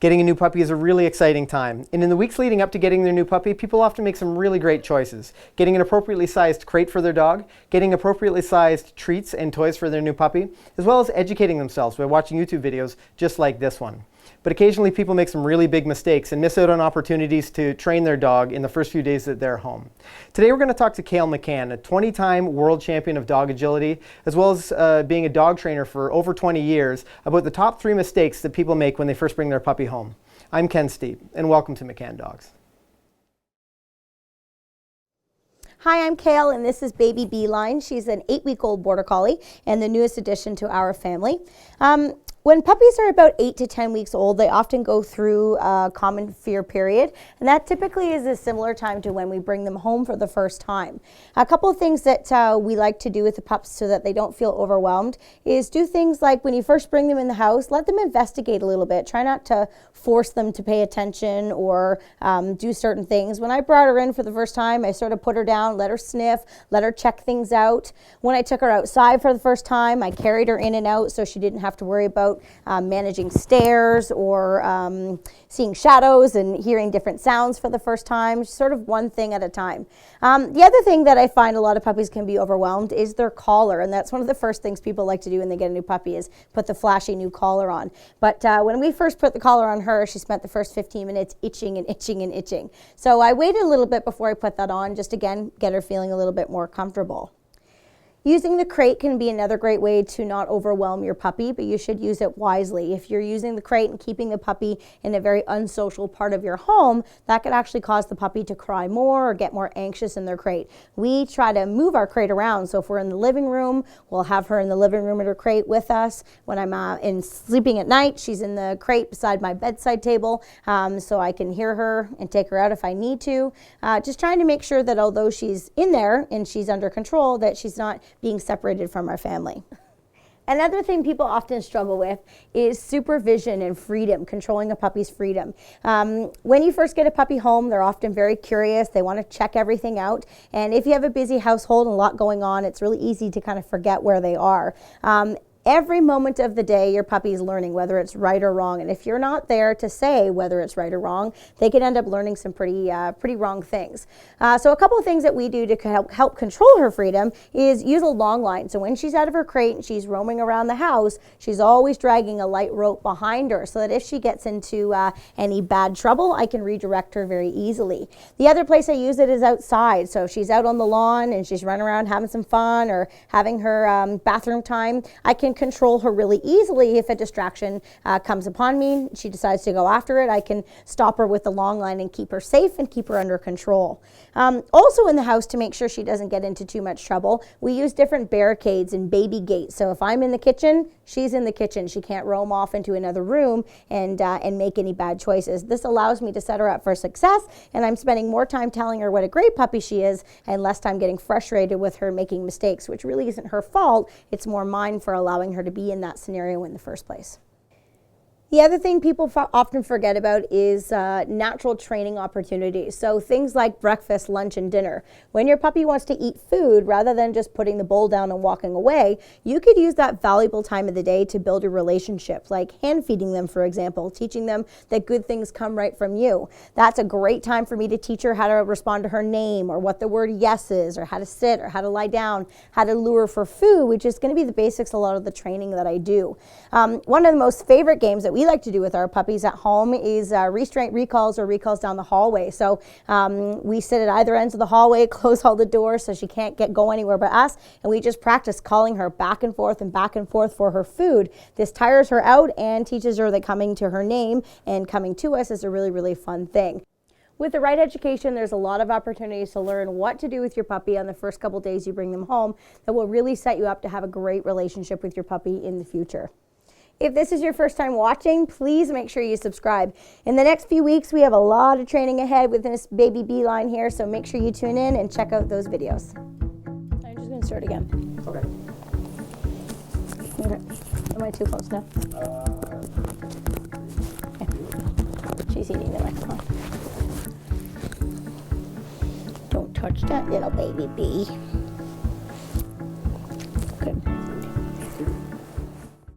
Getting a new puppy is a really exciting time, and in the weeks leading up to getting their new puppy, people often make some really great choices. Getting an appropriately sized crate for their dog, getting appropriately sized treats and toys for their new puppy, as well as educating themselves by watching YouTube videos just like this one. But occasionally people make some really big mistakes and miss out on opportunities to train their dog in the first few days that they're home. Today we're going to talk to Cale McCann, a 20-time world champion of dog agility, as well as being a dog trainer for over 20 years, about the top 3 mistakes that people make when they first bring their puppy home. I'm Ken Steep, and welcome to McCann Dogs. Hi, I'm Cale, and this is baby Beeline. She's an 8-week-old border collie and the newest addition to our family. When puppies are about 8 to 10 weeks old, they often go through a common fear period, and that typically is a similar time to when we bring them home for the first time. A couple of things that we like to do with the pups so that they don't feel overwhelmed is do things like when you first bring them in the house, let them investigate a little bit. Try not to force them to pay attention or do certain things. When I brought her in for the first time, I sort of put her down, let her sniff, let her check things out. When I took her outside for the first time, I carried her in and out so she didn't have to worry about managing stairs or seeing shadows and hearing different sounds for the first time, sort of one thing at a time. The other thing that I find a lot of puppies can be overwhelmed is their collar, and that's one of the first things people like to do when they get a new puppy is put the flashy new collar on. But when we first put the collar on her, she spent the first 15 minutes itching and itching and itching. So I waited a little bit before I put that on, just again get her feeling a little bit more comfortable. Using the crate can be another great way to not overwhelm your puppy, but you should use it wisely. If you're using the crate and keeping the puppy in a very unsocial part of your home, that could actually cause the puppy to cry more or get more anxious in their crate. We try to move our crate around, so if we're in the living room, we'll have her in the living room in her crate with us. When I'm sleeping at night, she's in the crate beside my bedside table, so I can hear her and take her out if I need to. Just trying to make sure that although she's in there and she's under control, that she's not being separated from our family. Another thing people often struggle with is supervision and freedom, controlling a puppy's freedom. When you first get a puppy home, they're often very curious. They want to check everything out. And if you have a busy household and a lot going on, it's really easy to kind of forget where they are. Every moment of the day, your puppy is learning whether it's right or wrong. And if you're not there to say whether it's right or wrong, they can end up learning some pretty wrong things. So a couple of things that we do to help control her freedom is use a long line. So when she's out of her crate and she's roaming around the house, she's always dragging a light rope behind her so that if she gets into any bad trouble, I can redirect her very easily. The other place I use it is outside. So if she's out on the lawn and she's running around having some fun or having her bathroom time, I can control her really easily. If a distraction comes upon me, she decides to go after it, I can stop her with the long line and keep her safe and keep her under control. Also in the house, to make sure she doesn't get into too much trouble, we use different barricades and baby gates. So if I'm in the kitchen, she's in the kitchen. She can't roam off into another room and make any bad choices. This allows me to set her up for success, and I'm spending more time telling her what a great puppy she is and less time getting frustrated with her making mistakes, which really isn't her fault. It's more mine for allowing her to be in that scenario in the first place. The other thing people often forget about is natural training opportunities. So things like breakfast, lunch, and dinner. When your puppy wants to eat food, rather than just putting the bowl down and walking away, you could use that valuable time of the day to build a relationship, like hand feeding them, for example, teaching them that good things come right from you. That's a great time for me to teach her how to respond to her name or what the word yes is, or how to sit or how to lie down, how to lure for food, which is going to be the basics, a lot of the training that I do. One of the most favorite games that we like to do with our puppies at home is restraint recalls or recalls down the hallway. So we sit at either ends of the hallway, close all the doors so she can't go anywhere but us, and we just practice calling her back and forth for her food. This tires her out and teaches her that coming to her name and coming to us is a really, really fun thing. With the right education, there's a lot of opportunities to learn what to do with your puppy on the first couple days you bring them home that will really set you up to have a great relationship with your puppy in the future. If this is your first time watching, please make sure you subscribe. In the next few weeks, we have a lot of training ahead with this baby Beeline here, so make sure you tune in and check out those videos. I'm just going to start again. Okay. Am I too close now? Okay. She's eating the microphone. Don't touch that little baby bee.